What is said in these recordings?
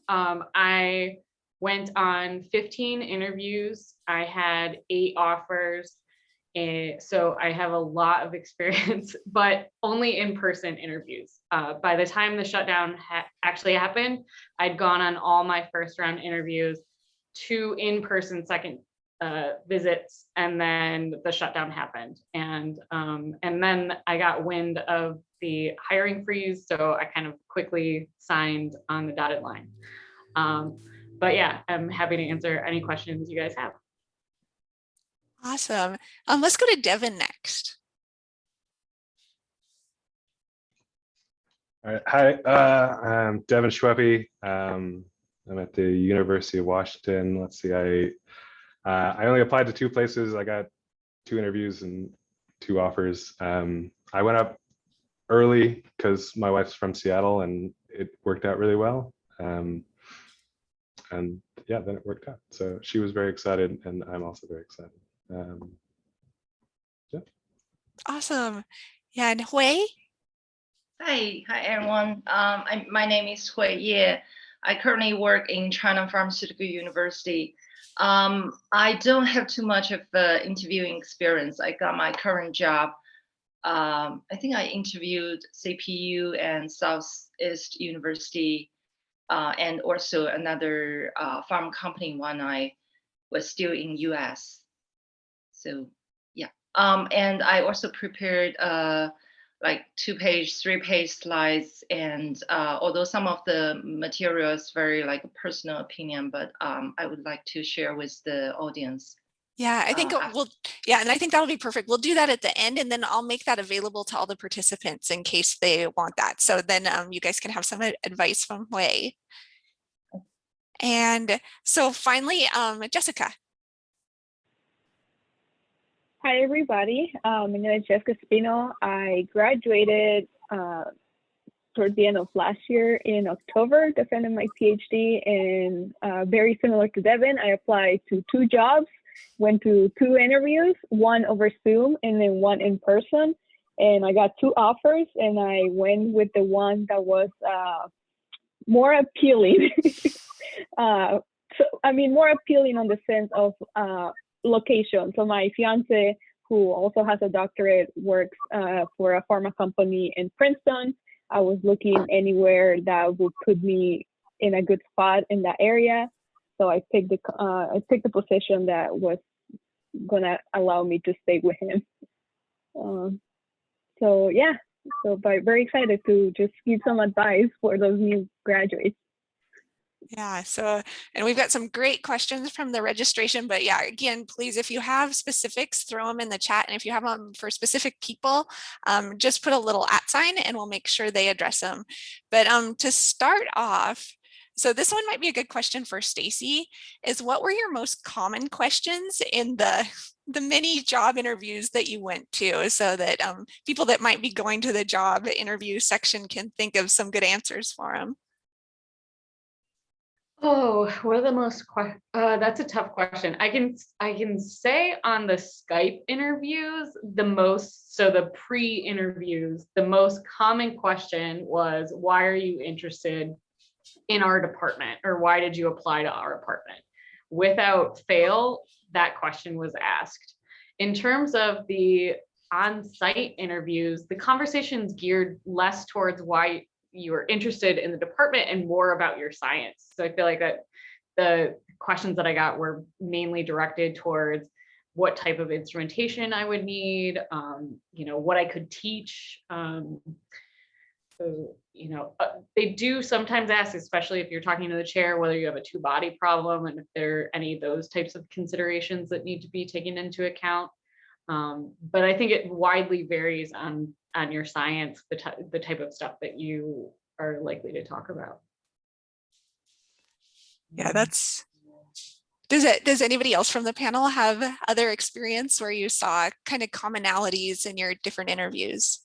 I went on 15 interviews. I had 8 offers. So I have a lot of experience, but only in-person interviews. By the time the shutdown actually happened, I'd gone on all my first round interviews, 2 in-person second visits, and then the shutdown happened. And then I got wind of the hiring freeze, so I kind of quickly signed on the dotted line. But yeah, I'm happy to answer any questions you guys have. Awesome. Let's go to Devin next. All right. Hi, I'm Devin Schweppe. I'm at the University of Washington. Let's see, I only applied to 2 places. I got 2 interviews and 2 offers. I went up early because my wife's from Seattle and it worked out really well. And yeah, then it worked out. So she was very excited and I'm also very excited. Yeah. Awesome. Yeah, and Hui? Hi everyone. My name is Hui Ye. I currently work in China Pharmaceutical University. I don't have too much of interviewing experience. I got my current job. I think I interviewed CPU and Southeast University and also another pharma company when I was still in US. So yeah, and I also prepared like 2-page, 3-page slides, and although some of the material is very like a personal opinion, but I would like to share with the audience. Yeah, I think and I think that'll be perfect. We'll do that at the end, and then I'll make that available to all the participants in case they want that. So then you guys can have some advice from Hui. And so finally, Jessica. Hi, everybody. My name is Jessica Spino. I graduated toward the end of last year in October, defending my PhD. And very similar to Devin, I applied to 2 jobs, went to 2 interviews, 1 over Zoom and then 1 in person. And I got 2 offers, and I went with the one that was more appealing. More appealing on the sense of location. So my fiance, who also has a doctorate, works for a pharma company in Princeton. I was looking anywhere that would put me in a good spot in that area. So I picked the position that was gonna allow me to stay with him. So yeah, very excited to just give some advice for those new graduates. Yeah, so, and we've got some great questions from the registration, but yeah, again, please, if you have specifics, throw them in the chat. And if you have them for specific people, just put a little @ and we'll make sure they address them. But to start off, so this one might be a good question for Stacy, is what were your most common questions in the many job interviews that you went to, so that people that might be going to the job interview section can think of some good answers for them? Oh, what are the most, that's a tough question. I can say on the Skype interviews, the pre-interviews, the most common question was, why are you interested in our department? Or why did you apply to our department? Without fail, that question was asked. In terms of the on-site interviews, the conversation's geared less towards why you were interested in the department and more about your science. So I feel like that the questions that I got were mainly directed towards what type of instrumentation I would need, what I could teach. They do sometimes ask, especially if you're talking to the chair, whether you have a 2-body problem and if there are any of those types of considerations that need to be taken into account. But I think it widely varies on your science, the type of stuff that you are likely to talk about. Yeah, does anybody else from the panel have other experience where you saw kind of commonalities in your different interviews?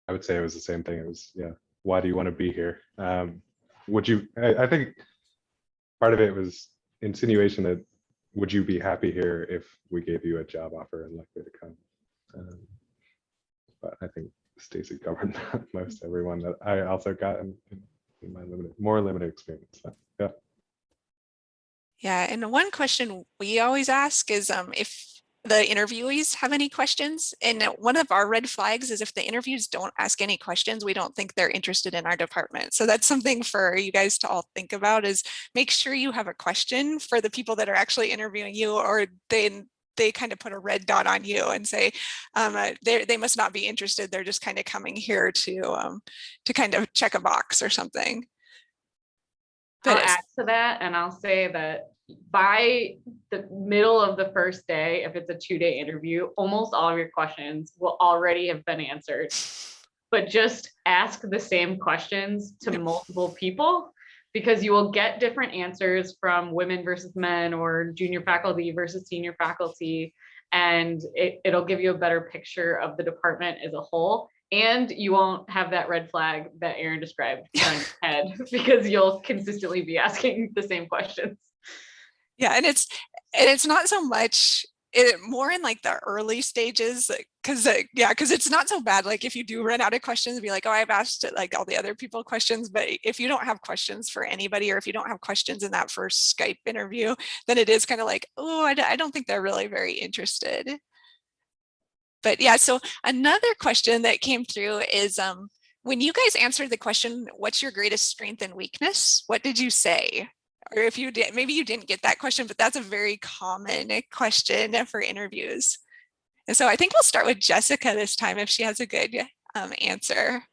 I would say it was the same thing. It was, yeah, why do you want to be here? I think part of it was insinuation that, would you be happy here if we gave you a job offer and likely to come? But I think Stacy covered most everyone that I also got in my more limited experience. So, yeah. Yeah, and one question we always ask is if the interviewees have any questions. And one of our red flags is if the interviews don't ask any questions, we don't think they're interested in our department. So that's something for you guys to all think about, is make sure you have a question for the people that are actually interviewing you, or they kind of put a red dot on you and say they must not be interested. They're just kind of coming here to kind of check a box or something. I'll add to that, and I'll say that by the middle of the first day, if it's a 2-day interview, almost all of your questions will already have been answered. But just ask the same questions to multiple people, because you will get different answers from women versus men, or junior faculty versus senior faculty, and it'll give you a better picture of the department as a whole. And you won't have that red flag that Erin described on your head, because you'll consistently be asking the same questions. Yeah, and it's not so much more in like the early stages, because it's not so bad. Like if you do run out of questions, be like, oh, I've asked like all the other people questions. But if you don't have questions for anybody, or if you don't have questions in that first Skype interview, then it is kind of like, oh, I don't think they're really very interested. But yeah, so another question that came through is when you guys answered the question, what's your greatest strength and weakness? What did you say? Or if you did, maybe you didn't get that question, but that's a very common question for interviews. And so I think we'll start with Jessica this time, if she has a good answer.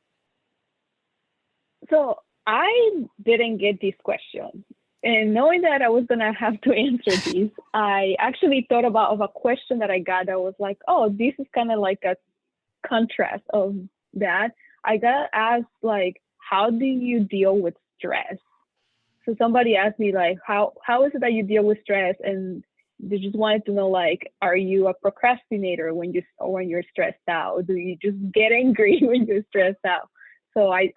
So I didn't get this question. And knowing that I was going to have to answer these, I actually thought of a question that I got that was like, oh, this is kind of like a contrast of that. I got asked, like, how do you deal with stress? So somebody asked me, like, how is it that you deal with stress? And they just wanted to know, like, are you a procrastinator when you're stressed out? Do you just get angry when you're stressed out? So I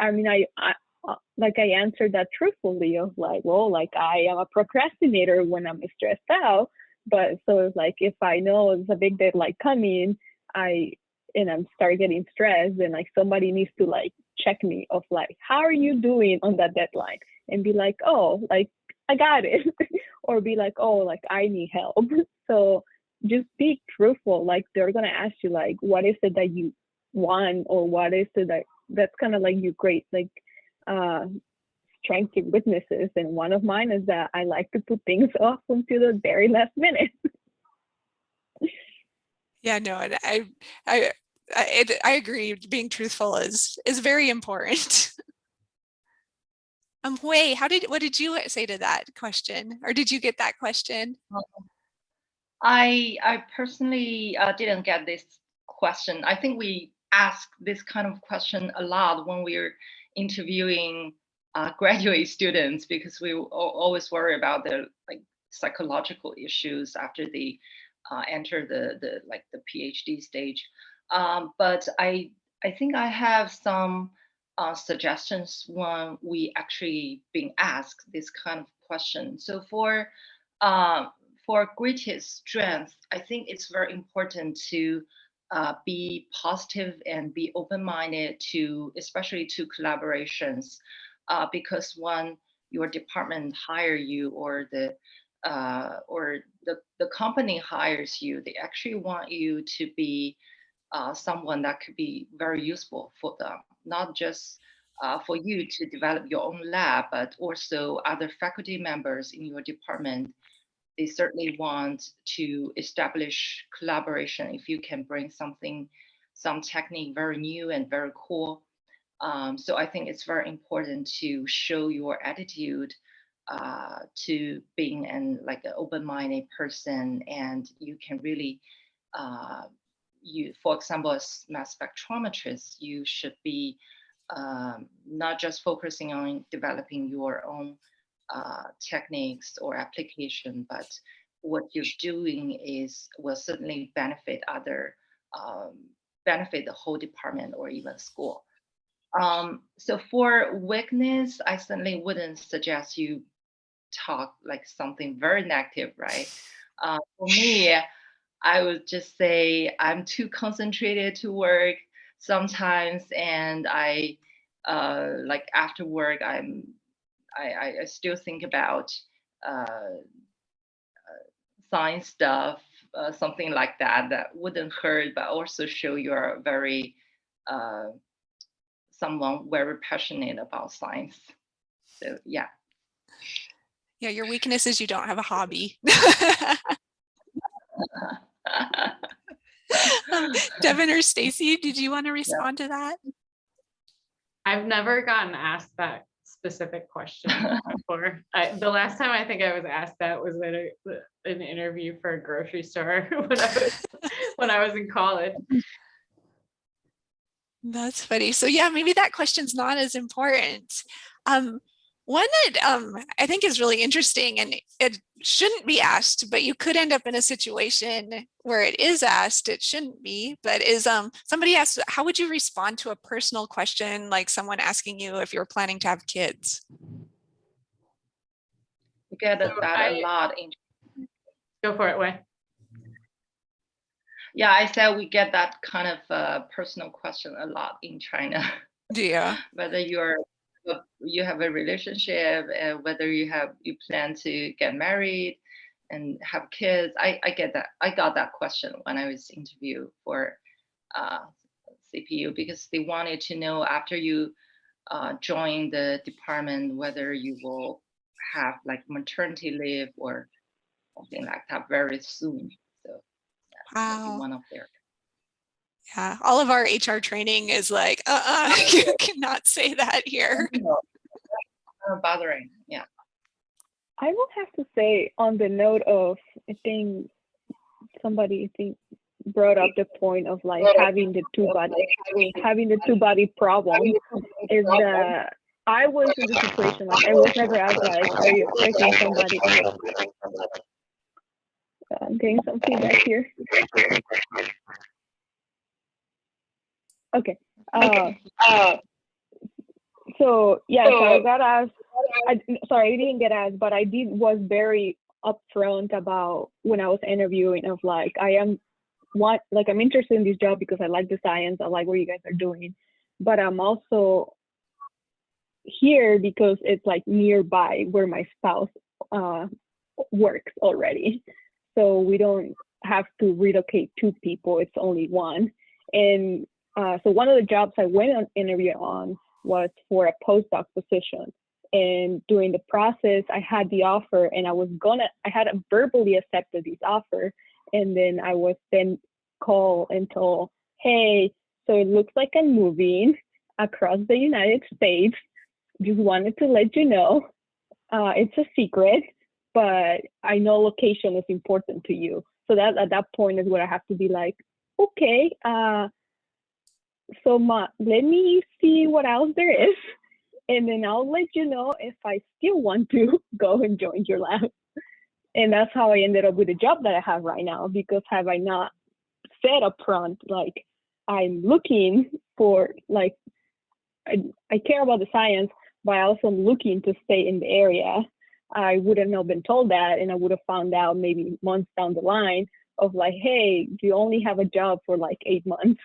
answered that truthfully of like, well, like I am a procrastinator when I'm stressed out. But so it's like, if I know it's a big deadline coming, I'm start getting stressed, and like somebody needs to like check me of like, how are you doing on that deadline? And be like, oh, like I got it. Or be like, oh, like I need help. So just be truthful. Like they're gonna ask you like, what is it that you want, or what is it that's kind of like your great like strengths and weaknesses. And one of mine is that I like to put things off until the very last minute. Yeah, no, and I agree. Being truthful is very important. Hui, what did you say to that question, or did you get that question? I personally didn't get this question. I think we ask this kind of question a lot when we're interviewing graduate students, because we always worry about the like psychological issues after they enter the PhD stage. But I think I have some suggestions when we actually being asked this kind of question. So for greatest strength, I think it's very important to be positive and be open-minded to, especially to collaborations, because when your department hire you, or the company hires you, they actually want you to be someone that could be very useful for them, not just for you to develop your own lab, but also other faculty members in your department. They certainly want to establish collaboration if you can bring some technique very new and very cool. So I think it's very important to show your attitude to being an open-minded person, and you can really for example, as mass spectrometrists, you should be not just focusing on developing your own techniques or application, but what you're doing will certainly benefit benefit the whole department or even school. So for weakness, I certainly wouldn't suggest you talk like something very negative, right? For me, I would just say I'm too concentrated to work. sometimes, and I like after work, I still think about science stuff, something like that that wouldn't hurt, but also show you're very someone very passionate about science. So yeah. Yeah, your weakness is you don't have a hobby. Devin or Stacy, did you want to respond to that? I've never gotten asked that specific question before. The last time I think I was asked that was at an interview for a grocery store when I was in college. That's funny. So yeah, maybe that question's not as important. One that I think is really interesting, and it shouldn't be asked, but you could end up in a situation where it is asked, it shouldn't be, but is somebody asked, how would you respond to a personal question like someone asking you if you're planning to have kids? You get that a lot. Go for it, Hui. Yeah, I said we get that kind of personal question a lot in China. Yeah. Whether you have a relationship, and whether you plan to get married and have kids. I get that. I got that question when I was interviewed for CPU, because they wanted to know after you join the department whether you will have like maternity leave or something like that very soon. So wow. one of their. Yeah, all of our HR training is like, you cannot say that here. Bothering, yeah. I will have to say, on the note of, I think somebody brought up the point of like having the two body problem, is that I was in the situation, like I was never asked like, are you expecting somebody? I'm getting some feedback here. Okay. So yeah, so I got asked. I didn't get asked, but I was very upfront about when I was interviewing of like, I'm interested in this job because I like the science, I like what you guys are doing, but I'm also here because it's like nearby where my spouse works already. So we don't have to relocate two people, it's only one. And so one of the jobs I went on interview on was for a postdoc position. And during the process, I had the offer, and I had verbally accepted this offer. And then I was then called and told, hey, so it looks like I'm moving across the United States. Just wanted to let you know. It's a secret, but I know location is important to you. So that at that point is where I have to be like, okay, so let me see what else there is, and then I'll let you know if I still want to go and join your lab. And that's how I ended up with the job that I have right now, because have I not said up front, like I'm looking for, like, I care about the science, but I also am looking to stay in the area, I wouldn't have been told that, and I would have found out maybe months down the line of like, hey, you only have a job for like 8 months.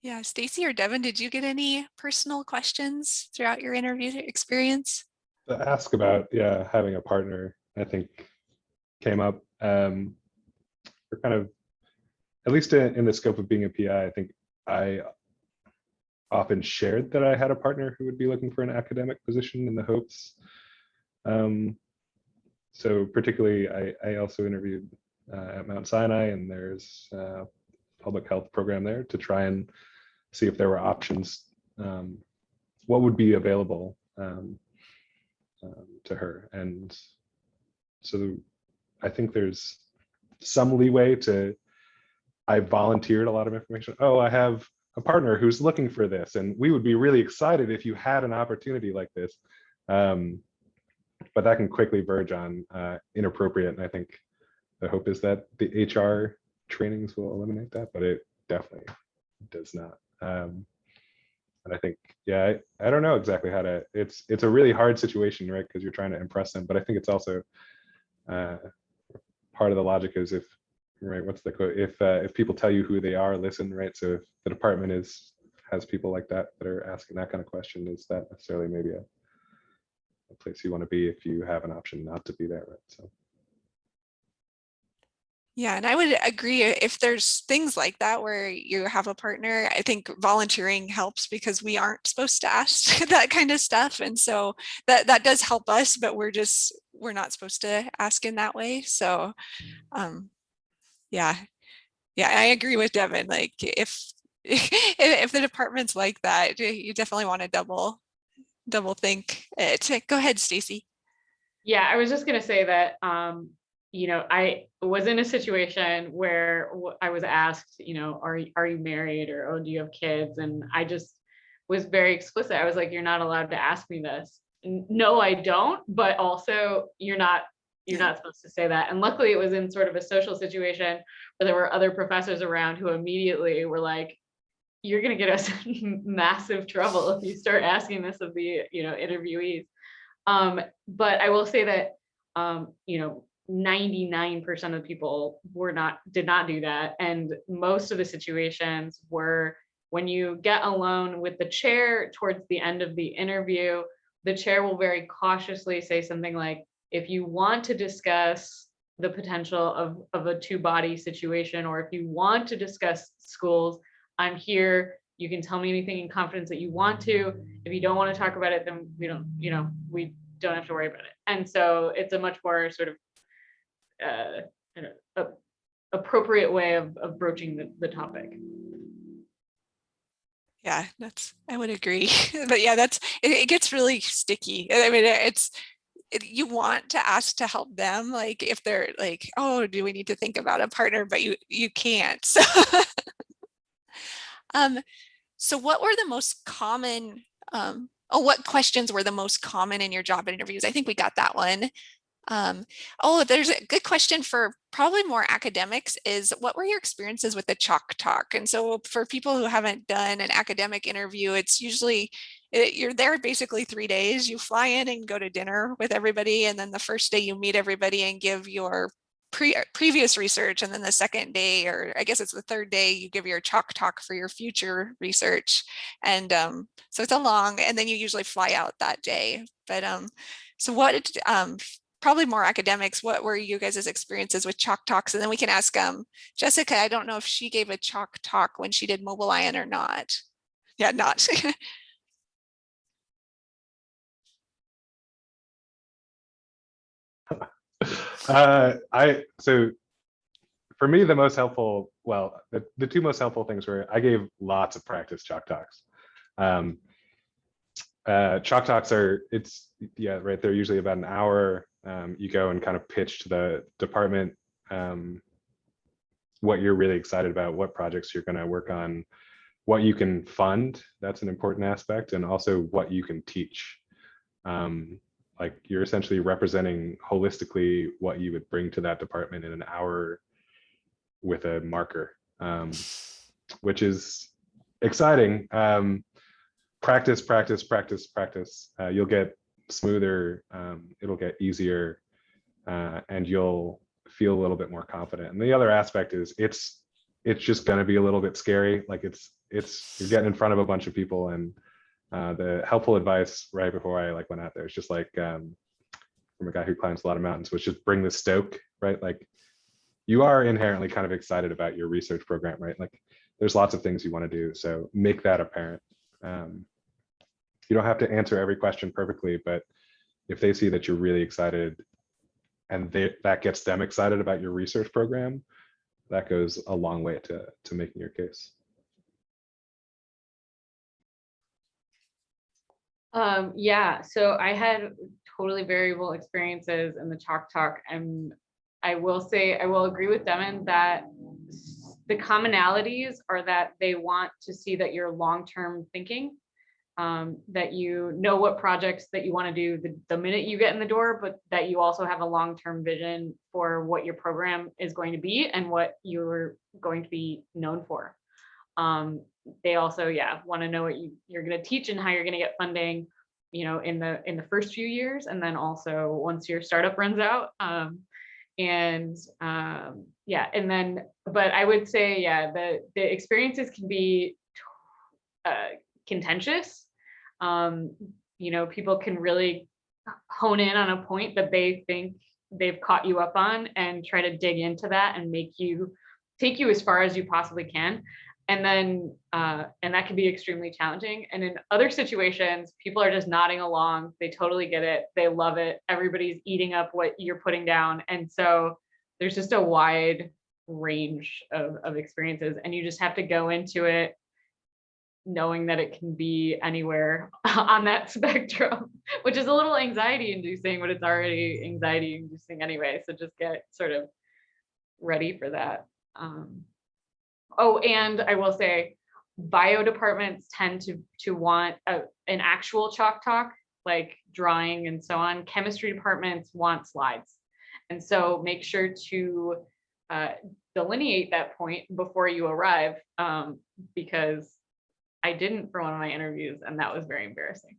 Yeah, Stacy or Devin, did you get any personal questions throughout your interview experience? To ask about, yeah, having a partner, I think came up. We're kind of, at least in the scope of being a PI, I think I often shared that I had a partner who would be looking for an academic position in the hopes. So particularly, I also interviewed at Mount Sinai, and there's a public health program there to try and see if there were options, what would be available to her. And so I think there's some leeway to, I volunteered a lot of information. Oh, I have a partner who's looking for this, and we would be really excited if you had an opportunity like this. But that can quickly verge on inappropriate. And I think the hope is that the HR trainings will eliminate that, but it definitely does not. And I think, yeah, I don't know exactly how to, it's a really hard situation, right? Because you're trying to impress them, but I think it's also part of the logic is if, right, what's the quote? If people tell you who they are, listen, right? So if the department has people like that are asking that kind of question, is that necessarily maybe a place you want to be if you have an option not to be there, right? So. Yeah, and I would agree if there's things like that where you have a partner, I think volunteering helps because we aren't supposed to ask that kind of stuff. And so that does help us, but we're not supposed to ask in that way. So yeah, I agree with Devin. Like if if the department's like that, you definitely want to double think it. Go ahead, Stacy. Yeah, I was just gonna say that, I was in a situation where I was asked, are you married, or, oh, do you have kids? And I just was very explicit. I was like, you're not allowed to ask me this. No, I don't, but also you're not supposed to say that. And luckily it was in sort of a social situation where there were other professors around who immediately were like, you're gonna get us in massive trouble if you start asking this of the, interviewees. But I will say that, 99% of people did not do that. And most of the situations were when you get alone with the chair towards the end of the interview, the chair will very cautiously say something like, if you want to discuss the potential of a two-body situation, or if you want to discuss schools, I'm here. You can tell me anything in confidence that you want to. If you don't want to talk about it, then we don't have to worry about it. And so it's a much more sort of appropriate way of broaching the topic. Yeah, I would agree. But yeah, it gets really sticky. I mean, you want to ask to help them, like if they're like, oh, do we need to think about a partner, but you can't. So so what were the most common what questions were the most common in your job interviews? I think we got that one. There's a good question for probably more academics is, what were your experiences with the chalk talk? And so for people who haven't done an academic interview, it's usually you're there basically 3 days. You fly in and go to dinner with everybody, and then the first day you meet everybody and give your previous research, and then the second day, or I guess it's the third day, you give your chalk talk for your future research. And so it's a long, and then you usually fly out that day. But so what probably more academics, what were you guys' experiences with chalk talks? And then we can ask Jessica, I don't know if she gave a chalk talk when she did Mobile Ion or not. Yeah, not. So for me, the most helpful, well, the two most helpful things were I gave lots of practice chalk talks. Chalk talks are, right, they're usually about an hour. You go and kind of pitch to the department what you're really excited about, what projects you're going to work on, what you can fund. That's an important aspect, and also what you can teach. Like you're essentially representing holistically what you would bring to that department in an hour with a marker, which is exciting. Practice. You'll get smoother, it'll get easier, and you'll feel a little bit more confident. And the other aspect is it's just going to be a little bit scary. Like you're getting in front of a bunch of people, and the helpful advice right before I went out there, it's just like from a guy who climbs a lot of mountains, was just bring the stoke, right? Like you are inherently kind of excited about your research program, right? Like there's lots of things you want to do, so make that apparent. You don't have to answer every question perfectly, but if they see that you're really excited and that gets them excited about your research program, that goes a long way to making your case. Yeah, so I had totally variable experiences in the chalk talk, and I will say, I will agree with Devin that the commonalities are that they want to see that you're long-term thinking, that you know what projects that you want to do the minute you get in the door, but that you also have a long-term vision for what your program is going to be and what you're going to be known for. They also, want to know what you're going to teach and how you're going to get funding, in the first few years, and then also once your startup runs out. And yeah, and then, but I would say, yeah, the experiences can be contentious. You know, people can really hone in on a point that they think they've caught you up on and try to dig into that and take you as far as you possibly can. And then, and that can be extremely challenging. And in other situations, people are just nodding along. They totally get it. They love it. Everybody's eating up what you're putting down. And so there's just a wide range of experiences. And you just have to go into it knowing that it can be anywhere on that spectrum, which is a little anxiety inducing, but it's already anxiety inducing anyway. So just get sort of ready for that. Oh, and I will say, bio departments tend to want an actual chalk talk, like drawing and so on. Chemistry departments want slides. And so make sure to delineate that point before you arrive, because I didn't for one of my interviews, and that was very embarrassing.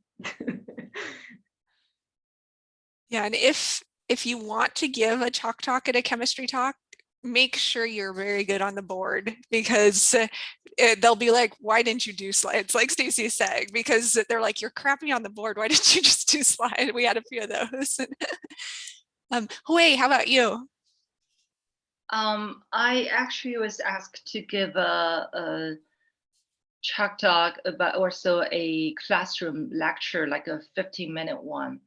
Yeah, and if you want to give a chalk talk at a chemistry talk, make sure you're very good on the board, because they'll be like, why didn't you do slides, like Stacy said, because they're like, you're crappy on the board, why didn't you just do slides? We had a few of those. Hui, how about you? I actually was asked to give a chalk talk about also a classroom lecture, like a 15-minute one.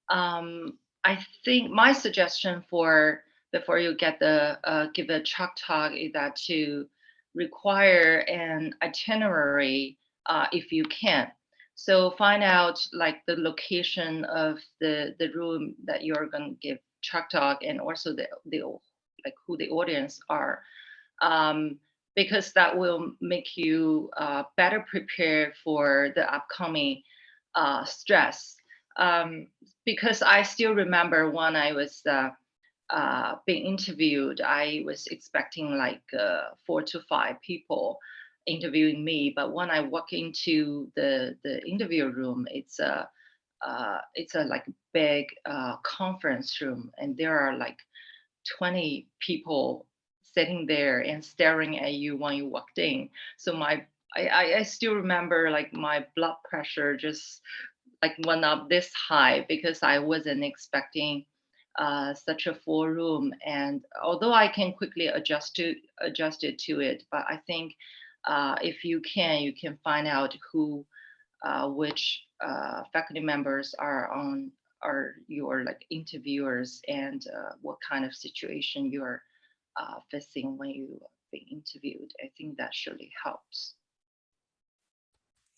I think my suggestion for before you get the give a chalk talk is that to require an itinerary if you can. So find out like the location of the room that you're going to give chalk talk, and also the like who the audience are, because that will make you better prepared for the upcoming stress. Because I still remember when I was being interviewed, I was expecting like 4 to 5 people interviewing me, but when I walk into the interview room, it's a like big conference room, and there are like 20 people sitting there and staring at you when you walked in. So I still remember like my blood pressure just like went up this high, because I wasn't expecting such a full room. And although I can quickly adjust it to it, but I think if you can find out who which faculty members are your like interviewers, and what kind of situation you're facing when you being interviewed. I think that surely helps.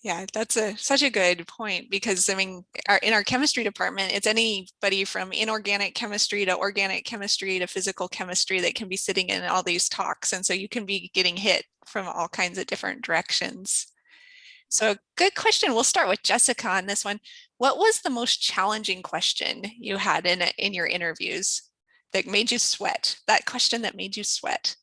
Yeah, that's such a good point, because I mean, in our chemistry department, it's anybody from inorganic chemistry to organic chemistry to physical chemistry that can be sitting in all these talks. And so you can be getting hit from all kinds of different directions. So good question. We'll start with Jessica on this one. What was the most challenging question you had in your interviews that made you sweat? That question that made you sweat?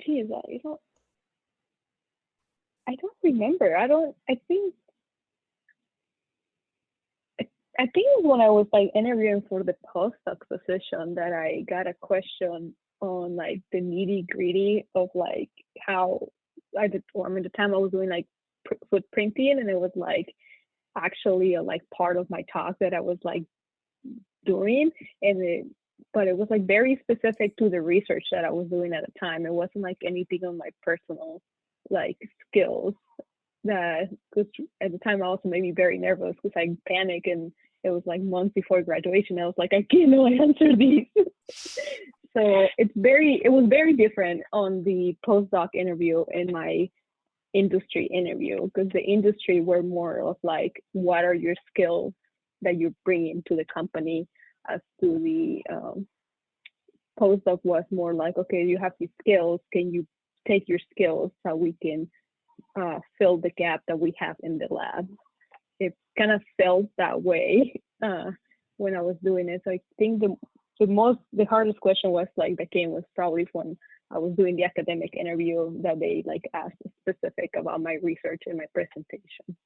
Geez, I don't remember. I think it was when I was like interviewing for the postdoc position that I got a question on like the nitty gritty of like how the time I was doing like footprinting, and it was like actually a like part of my talk that I was like doing, but it was like very specific to the research that I was doing at the time. It wasn't like anything on my personal like skills. That because at the time I also made me very nervous because I panicked, and it was like months before graduation. I was like, I can't know I answer these. So it was very different on the postdoc interview and my industry interview, because the industry were more of like, what are your skills that you're bringing to the company, as to the postdoc was more like, okay, you have these skills, can you take your skills so we can fill the gap that we have in the lab. It kind of felt that way when I was doing it. So I think the hardest question was like that came was probably when I was doing the academic interview that they like asked specific about my research and my presentation.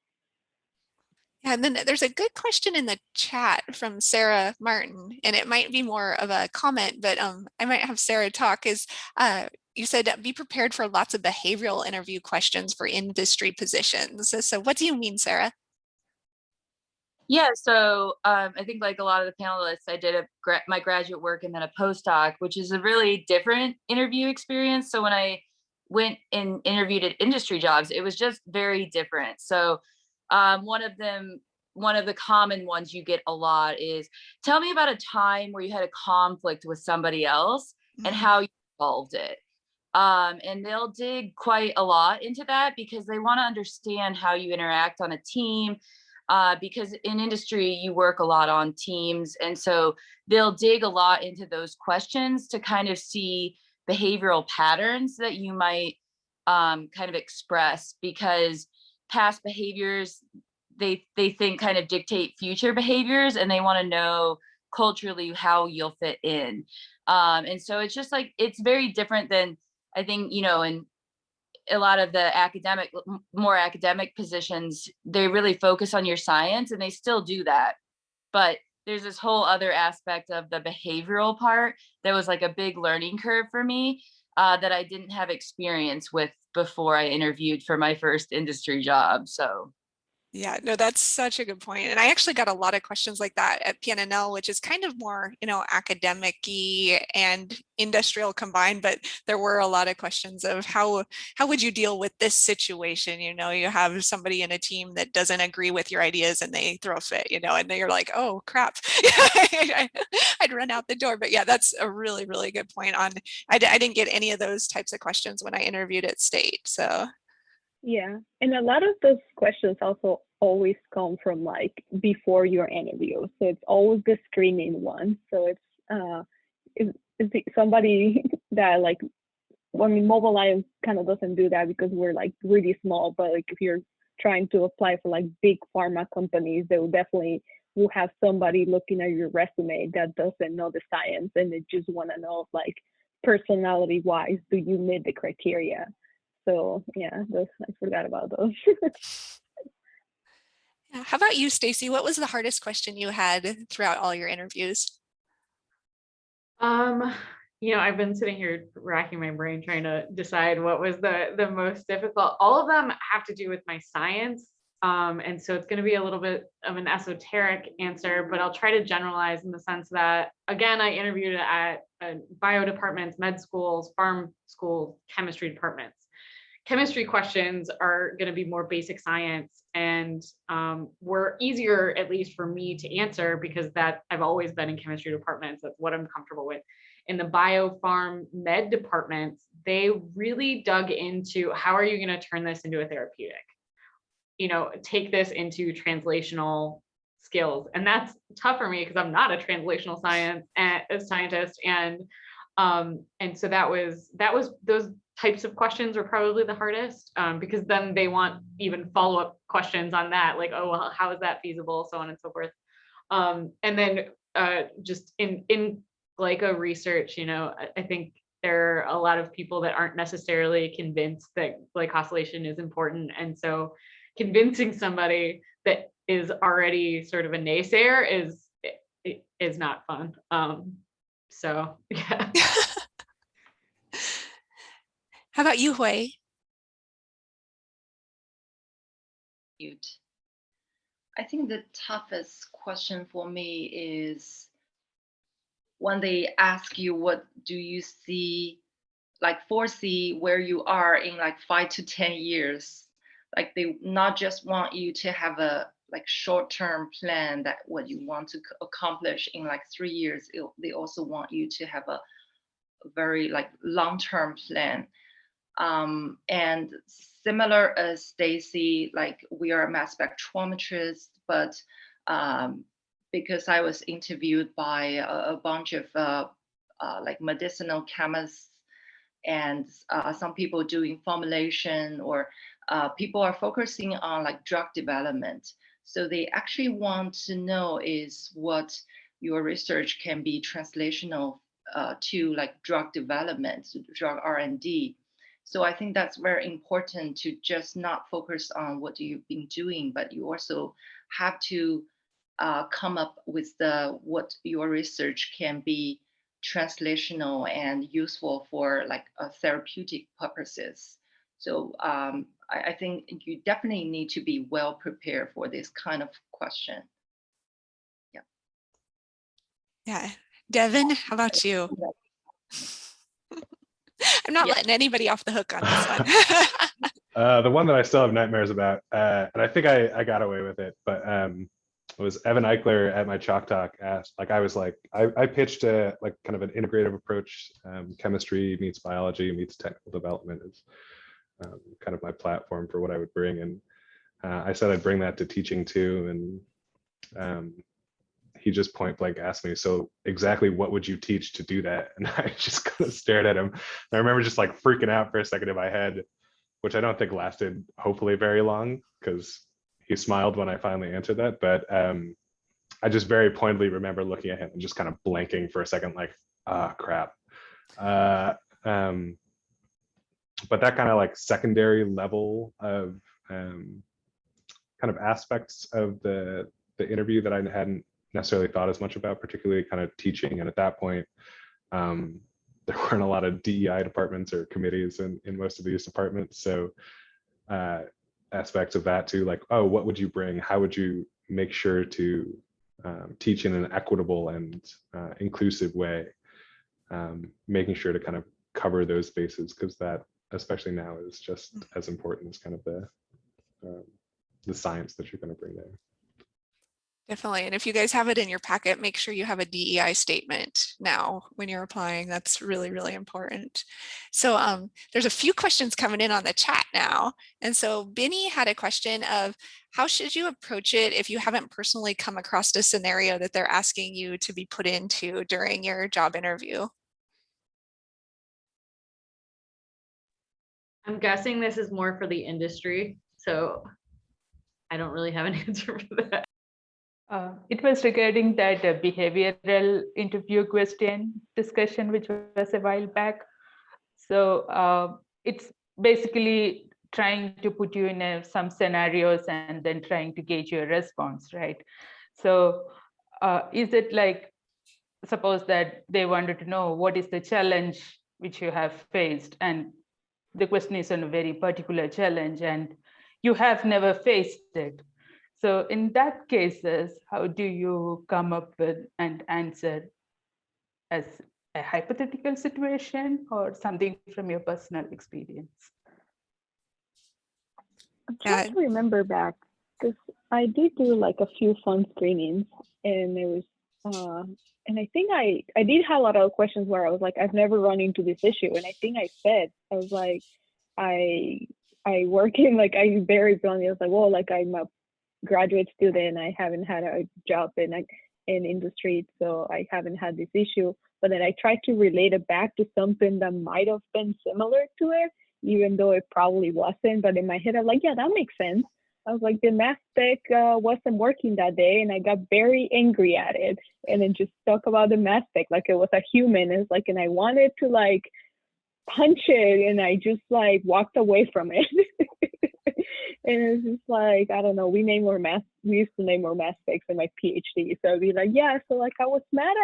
Yeah, and then there's a good question in the chat from Sarah Martin, and it might be more of a comment, but I might have Sarah talk. You said be prepared for lots of behavioral interview questions for industry positions. So what do you mean, Sarah? Yeah, so I think like a lot of the panelists, I did my graduate work and then a postdoc, which is a really different interview experience. So when I went and interviewed at industry jobs, it was just very different. So one of the common ones you get a lot is, tell me about a time where you had a conflict with somebody else and how you solved it. And they'll dig quite a lot into that because they want to understand how you interact on a team. Because in industry, you work a lot on teams. And so they'll dig a lot into those questions to kind of see behavioral patterns that you might kind of express, because past behaviors, they think kind of dictate future behaviors, and they want to know culturally how you'll fit in. And so it's just like, it's very different than, I think, in a lot of the more academic positions, they really focus on your science, and they still do that. But there's this whole other aspect of the behavioral part that was like a big learning curve for me that I didn't have experience with before I interviewed for my first industry job. So. Yeah, no, that's such a good point. And I actually got a lot of questions like that at PNNL, which is kind of more, academic-y and industrial combined, but there were a lot of questions of how would you deal with this situation? You have somebody in a team that doesn't agree with your ideas and they throw a fit, and then you're like, oh crap, I'd run out the door. But yeah, that's a really, really good point on, I didn't get any of those types of questions when I interviewed at State, so. Yeah, and a lot of those questions also always come from like before your interview, so it's always the screening one. So it's somebody that like, Mobile Lion kind of doesn't do that because we're like really small. But like if you're trying to apply for like big pharma companies, they will have somebody looking at your resume that doesn't know the science, and they just want to know like personality wise, do you meet the criteria? So yeah, I forgot about those. Yeah. How about you, Stacy? What was the hardest question you had throughout all your interviews? I've been sitting here racking my brain trying to decide what was the most difficult. All of them have to do with my science. And so it's going to be a little bit of an esoteric answer, but I'll try to generalize in the sense that, again, I interviewed at bio departments, med schools, farm schools, chemistry departments. Chemistry questions are going to be more basic science, and were easier, at least for me, to answer because I've always been in chemistry departments. That's what I'm comfortable with. In the bio, farm, med departments, they really dug into how are you going to turn this into a therapeutic? Take this into translational skills, and that's tough for me because I'm not a translational scientist, and so that was those types of questions are probably the hardest, because then they want even follow-up questions on that, like, oh, well, how is that feasible, so on and so forth. And then just in glyco research, I think there are a lot of people that aren't necessarily convinced that glycosylation is important, and so convincing somebody that is already sort of a naysayer is not fun. So yeah. How about you, Hui? I think the toughest question for me is when they ask you, what do you foresee where you are in like 5 to 10 years? Like they not just want you to have a short-term plan that what you want to accomplish in like 3 years. They also want you to have a very like long-term plan. And similar as Stacy, like we are mass spectrometrists, but because I was interviewed by a bunch of like medicinal chemists and some people doing formulation, or people are focusing on like drug development. So they actually want to know is what your research can be translational to like drug development, drug R&D. So I think that's very important to just not focus on what you've been doing, but you also have to come up with what your research can be translational and useful for like therapeutic purposes. So I think you definitely need to be well prepared for this kind of question. Yeah. Yeah. Devin, how about you? I'm not letting anybody off the hook on this one. The one that I still have nightmares about, and I think I got away with it, but it was Evan Eichler at my Chalk Talk asked, like, I pitched a like kind of an integrative approach, chemistry meets biology meets technical development is kind of my platform for what I would bring. And I said I'd bring that to teaching too. And he just point blank asked me, so exactly what would you teach to do that? And I just kind of stared at him. And I remember just like freaking out for a second in my head, which I don't think lasted hopefully very long, because he smiled when I finally answered that. But I just very pointedly remember looking at him and just kind of blanking for a second, like, crap. But that kind of like secondary level of kind of aspects of the interview that I hadn't necessarily thought as much about, particularly kind of teaching. And at that point, there weren't a lot of DEI departments or committees in most of these departments. So aspects of that too, like, oh, what would you bring? How would you make sure to teach in an equitable and inclusive way? Making sure to kind of cover those bases, because that, especially now, is just as important as kind of the science that you're going to bring there. Definitely. And if you guys have it in your packet, make sure you have a DEI statement now when you're applying. That's really, really important. So there's a few questions coming in on the chat now. And so Benny had a question of, how should you approach it if you haven't personally come across a scenario that they're asking you to be put into during your job interview? I'm guessing this is more for the industry, so I don't really have an answer for that. It was regarding that behavioral interview question discussion, which was a while back. So it's basically trying to put you in some scenarios and then trying to gauge your response, right? So is it like, suppose that they wanted to know what is the challenge which you have faced, and the question is on a very particular challenge and you have never faced it. So in that cases, how do you come up with and answer as a hypothetical situation or something from your personal experience? I'm trying to remember back, because I did do like a few fun screenings, and there was, and I think I did have a lot of questions where I was like, I've never run into this issue, and I think I said, I was like, I work in, like, I very bluntly, I was like, well, like, I'm a graduate student, I haven't had a job in industry, so I haven't had this issue. But then I tried to relate it back to something that might have been similar to it, even though it probably wasn't. But in my head, I'm like, yeah, that makes sense. I was like, the math spec wasn't working that day, and I got very angry at it, and then just talk about the math spec like it was a human. It's like, and I wanted to like punch it, and I just like walked away from it. And it's just like, I don't know, we used to name more math specs in my PhD. So I'd be like, yeah, so like I was mad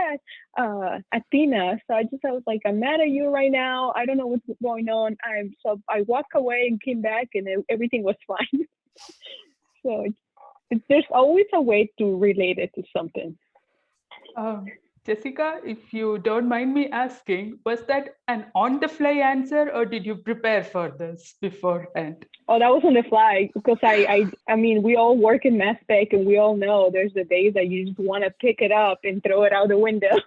at Athena. So I was like, I'm mad at you right now. I don't know what's going on. So I walked away and came back, and everything was fine. So there's always a way to relate it to something. Jessica, if you don't mind me asking, was that an on-the-fly answer, or did you prepare for this beforehand? Oh, that was on the fly, because I mean, we all work in mass spec, and we all know there's the days that you just want to pick it up and throw it out the window.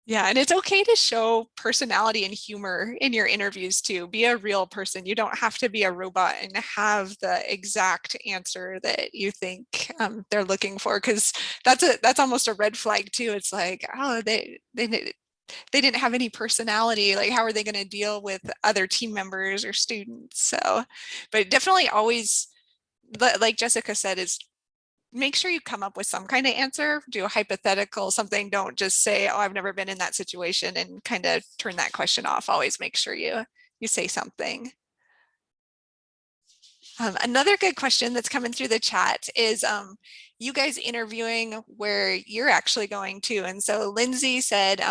Yeah, and it's okay to show personality and humor in your interviews too. Be a real person. You don't have to be a robot and have the exact answer that you think they're looking for, because that's almost a red flag too. It's like, oh, they didn't have any personality. Like, how are they going to deal with other team members or students? So, but definitely always, like Jessica said, is make sure you come up with some kind of answer, do a hypothetical, something. Don't just say, oh, I've never been in that situation, and kind of turn that question off. Always make sure you say something. Another good question that's coming through the chat is you guys interviewing where you're actually going to. And so Lindsay said,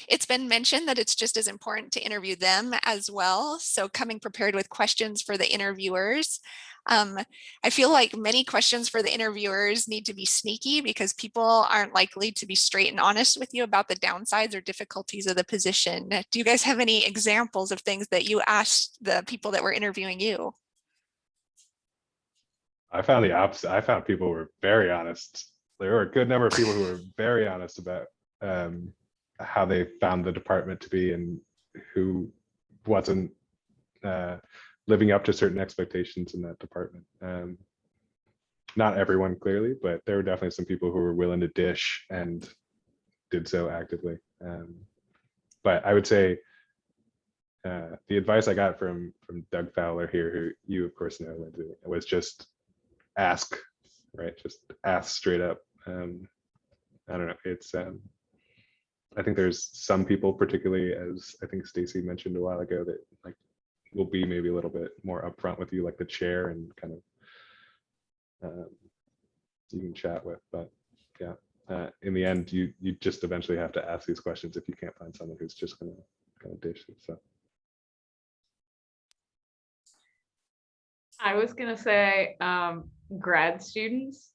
it's been mentioned that it's just as important to interview them as well. So coming prepared with questions for the interviewers. I feel like many questions for the interviewers need to be sneaky because people aren't likely to be straight and honest with you about the downsides or difficulties of the position. Do you guys have any examples of things that you asked the people that were interviewing you? I found the opposite. I found people were very honest. There were a good number of people who were very honest about how they found the department to be and who wasn't living up to certain expectations in that department. Not everyone, clearly, but there were definitely some people who were willing to dish and did so actively. But I would say the advice I got from Doug Fowler here, who you of course know, Lindsay, was just ask, right? Just ask straight up. I don't know. It's I think there's some people, particularly as I think Stacy mentioned a while ago, that like will be maybe a little bit more upfront with you, like the chair, and kind of you can chat with. But yeah, in the end, you just eventually have to ask these questions if you can't find someone who's just gonna kind of dish it. So I was gonna say grad students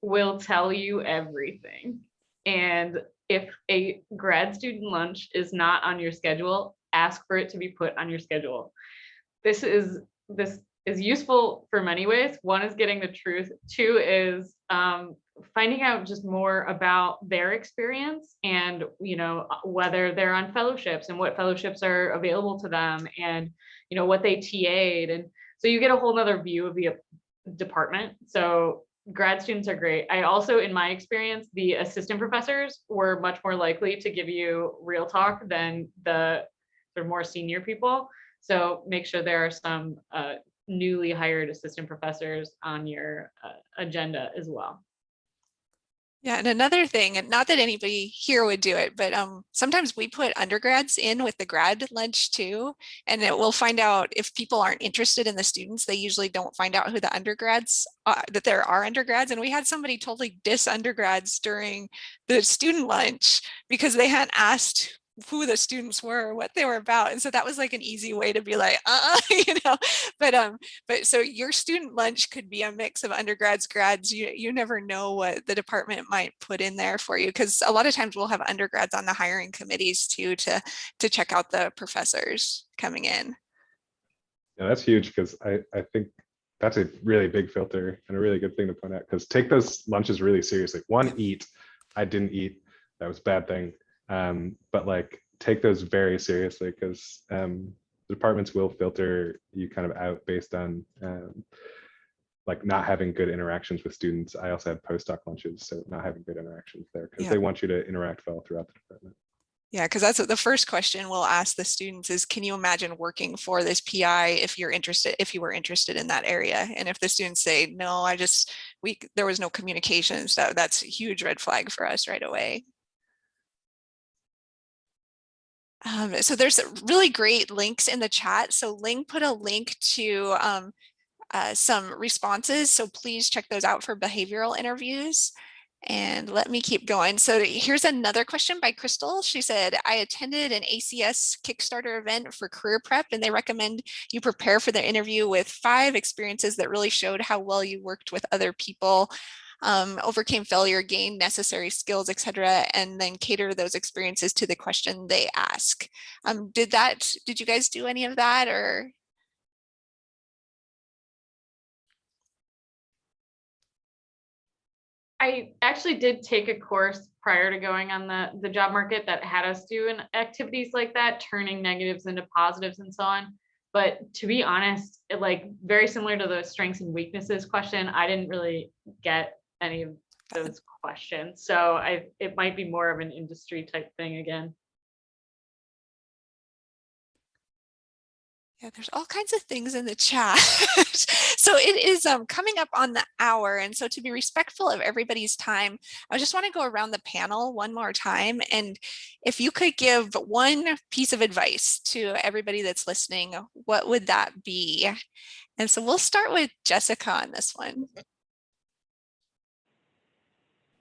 will tell you everything. And if a grad student lunch is not on your schedule, ask for it to be put on your schedule. This is useful for many ways. One is getting the truth. Two is finding out just more about their experience, and whether they're on fellowships and what fellowships are available to them, and what they TA'd. And so you get a whole nother view of the department. So grad students are great. I also, in my experience, the assistant professors were much more likely to give you real talk than the sort of more senior people. So make sure there are some newly hired assistant professors on your agenda as well. Yeah, and another thing, and not that anybody here would do it, but sometimes we put undergrads in with the grad lunch too, and we'll find out if people aren't interested in the students, they usually don't find out who the undergrads are, that there are undergrads. And we had somebody totally diss undergrads during the student lunch because they hadn't asked who the students were, what they were about. And so that was like an easy way to be like, but so your student lunch could be a mix of undergrads, grads. You never know what the department might put in there for you, because a lot of times we'll have undergrads on the hiring committees too to check out the professors coming in. Yeah, that's huge, because I think that's a really big filter and a really good thing to point out, because take those lunches really seriously. One, eat. I didn't eat. That was a bad thing. But like take those very seriously, because departments will filter you kind of out based on like not having good interactions with students. I also had postdoc lunches, so not having good interactions there, because they want you to interact well throughout the department. Yeah, because that's what the first question we'll ask the students is, can you imagine working for this PI if you were interested in that area? And if the students say, no, there was no communication, so that's a huge red flag for us right away. So there's really great links in the chat. So Ling put a link to some responses. So please check those out for behavioral interviews. And let me keep going. So here's another question by Crystal. She said, I attended an ACS Kickstarter event for career prep, and they recommend you prepare for the interview with 5 experiences that really showed how well you worked with other people, overcame failure, gained necessary skills, etc., and then cater those experiences to the question they ask. Did you guys do any of that, or? I actually did take a course prior to going on the job market that had us doing activities like that, turning negatives into positives and so on. But to be honest, very similar to the strengths and weaknesses question, I didn't really get any of those questions. So it might be more of an industry type thing again. Yeah, there's all kinds of things in the chat. So it is coming up on the hour. And so to be respectful of everybody's time, I just want to go around the panel one more time. And if you could give one piece of advice to everybody that's listening, what would that be? And so we'll start with Jessica on this one.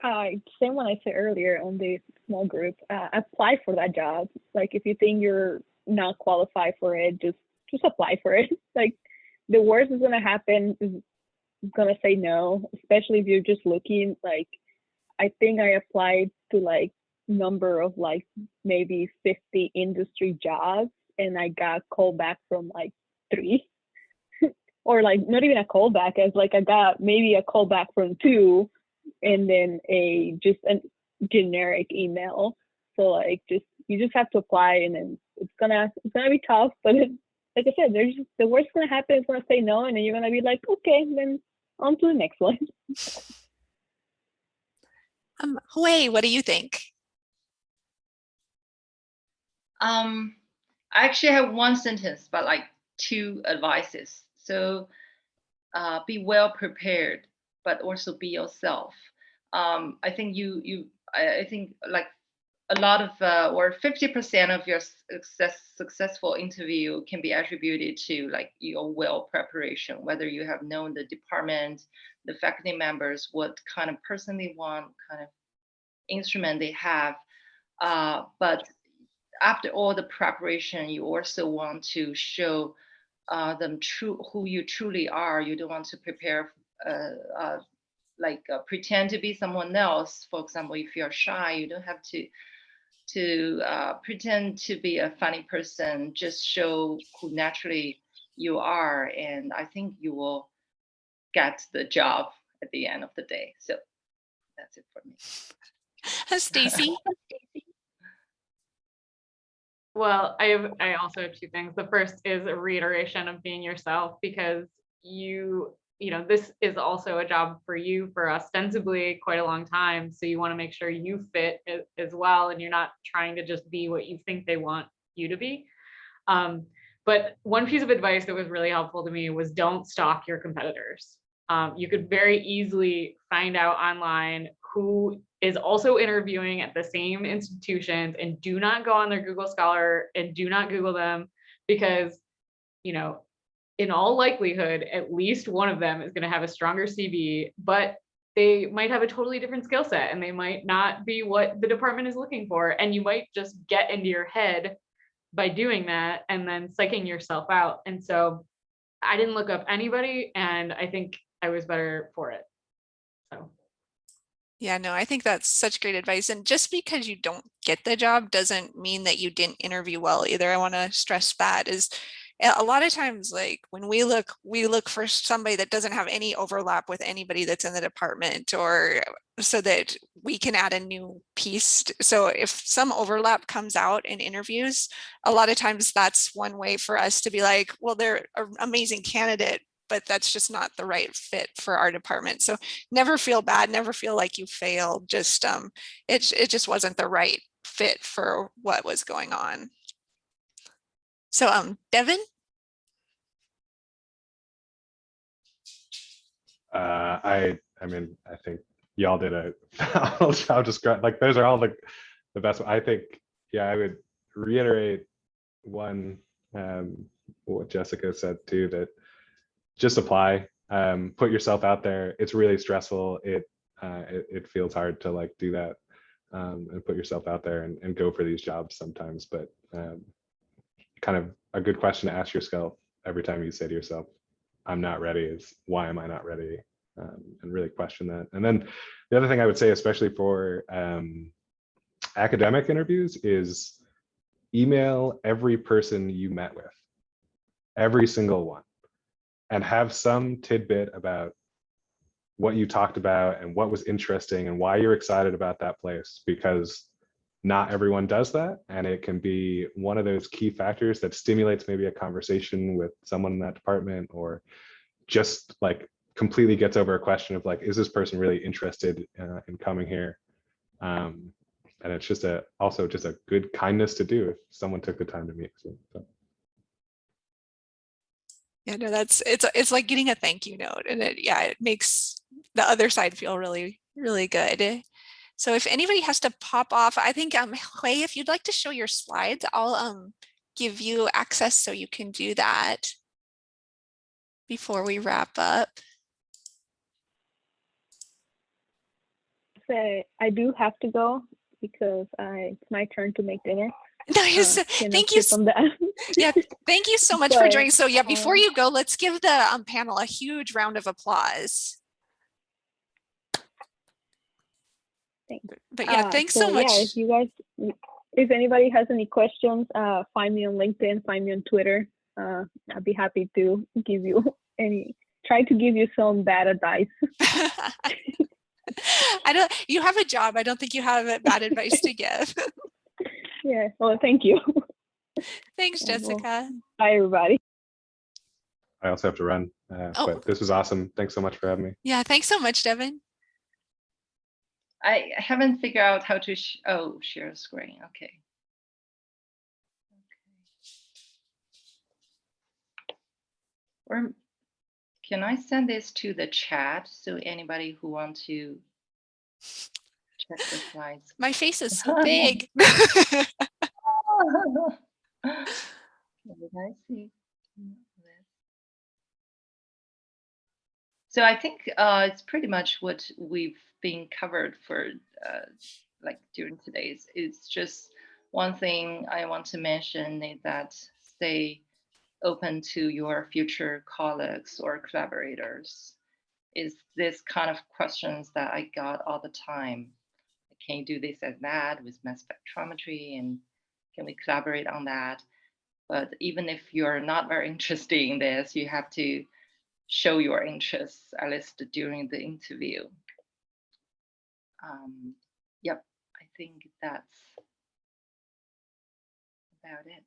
Same one I said earlier on the small group, apply for that job. Like if you think you're not qualified for it, just apply for it. Like the worst is gonna happen is gonna say no, especially if you're just looking. Like I think I applied to like number of like maybe 50 industry jobs and I got called back from like 3 or like not even a call back, as like I got maybe a call back from 2 and then a generic email. So like you just have to apply, and then it's gonna be tough, but like I said, the worst gonna happen is gonna say no, and then you're gonna be like, okay, then on to the next one. Hui, what do you think? I actually have one sentence, but like 2 advices. So be well prepared, but also be yourself. I think I think like a lot of or 50% of your successful interview can be attributed to like your well preparation, whether you have known the department, the faculty members, what kind of person they want, kind of instrument they have. But after all the preparation, you also want to show them who you truly are. You don't want to prepare pretend to be someone else. For example, if you're shy, you don't have to pretend to be a funny person. Just show who naturally you are, and I think you will get the job at the end of the day. So that's it for me. Stacy? Well, I also have 2 things. The first is a reiteration of being yourself, because you know, this is also a job for you for ostensibly quite a long time. So you want to make sure you fit as well, and you're not trying to just be what you think they want you to be. But one piece of advice that was really helpful to me was don't stalk your competitors. You could very easily find out online who is also interviewing at the same institutions, and do not go on their Google Scholar and do not Google them, because, you know, in all likelihood, at least one of them is going to have a stronger CV, but they might have a totally different skill set and they might not be what the department is looking for. And you might just get into your head by doing that and then psyching yourself out. And so I didn't look up anybody, and I think I was better for it. So. Yeah, no, I think that's such great advice. And just because you don't get the job doesn't mean that you didn't interview well either. I want to stress that is a lot of times, like when we look for somebody that doesn't have any overlap with anybody that's in the department, or so that we can add a new piece. So if some overlap comes out in interviews, a lot of times that's one way for us to be like, well, they're an amazing candidate, but that's just not the right fit for our department. So never feel bad, never feel like you failed. Just it just wasn't the right fit for what was going on. So Devin? I mean, I think y'all did a phenomenal job. Just like those are all the best. I think, yeah, I would reiterate one what Jessica said too, that just apply, put yourself out there. It's really stressful. It feels hard to like do that and put yourself out there and go for these jobs sometimes. But kind of a good question to ask yourself every time you say to yourself, I'm not ready, is why am I not ready? And really question that. And then the other thing I would say, especially for academic interviews, is email every person you met with, every single one, and have some tidbit about what you talked about and what was interesting and why you're excited about that place, because not everyone does that. And it can be one of those key factors that stimulates maybe a conversation with someone in that department, or just like completely gets over a question of like, is this person really interested in coming here? And it's just also just a good kindness to do if someone took the time to meet. So. Yeah, no, it's like getting a thank you note, and it makes the other side feel really, really good. So if anybody has to pop off, I think Hui, if you'd like to show your slides, I'll give you access so you can do that before we wrap up. So I do have to go because it's my turn to make dinner. Nice. Thank you. From that. Yeah, thank you so much for joining. So yeah, before you go, let's give the panel a huge round of applause. Thanks. But yeah, thanks so much. Yeah, if anybody has any questions, find me on LinkedIn, find me on Twitter. I'd be happy to give you try to give you some bad advice. You have a job. I don't think you have bad advice to give. Yeah, well, thank you. Thanks, Jessica. Bye, everybody. I also have to run, but this was awesome. Thanks so much for having me. Yeah, thanks so much, Devin. I haven't figured out how to share screen. Okay. Or can I send this to the chat so anybody who wants to check the slides? My face is so big. I see. So I think it's pretty much what we've been covered for like during today's. It's just one thing I want to mention is that stay open to your future colleagues or collaborators. Is this kind of questions that I got all the time. Can you do this and that with mass spectrometry, and can we collaborate on that? But even if you're not very interested in this, you have to show your interests, at least during the interview. Yep, I think that's about it.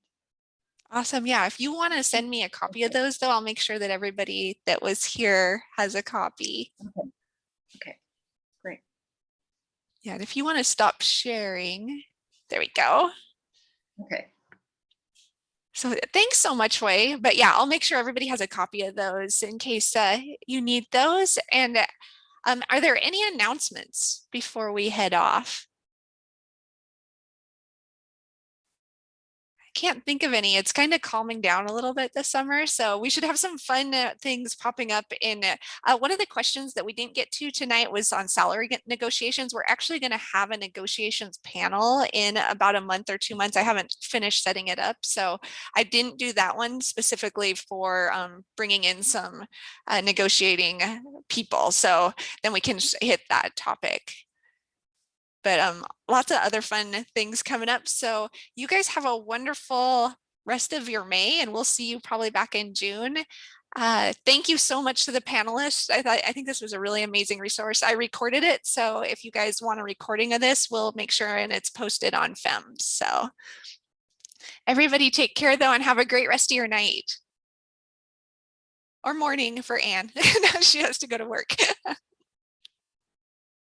Awesome. Yeah, if you want to send me a copy of those, though, I'll make sure that everybody that was here has a copy. Okay, great. Yeah, and if you want to stop sharing, there we go. Okay. So thanks so much, Hui. But yeah, I'll make sure everybody has a copy of those in case you need those. And are there any announcements before we head off? Can't think of any. It's kind of calming down a little bit this summer, so we should have some fun things popping up. In one of the questions that we didn't get to tonight was on salary negotiations. We're actually going to have a negotiations panel in about a month or 2 months. I haven't finished setting it up, so I didn't do that one specifically for bringing in some negotiating people, so then we can hit that topic. But lots of other fun things coming up. So you guys have a wonderful rest of your May, and we'll see you probably back in June. Thank you so much to the panelists. I think this was a really amazing resource. I recorded it, so if you guys want a recording of this, we'll make sure and it's posted on FeMS. So everybody take care though, and have a great rest of your night. Or morning for Anne. Now she has to go to work.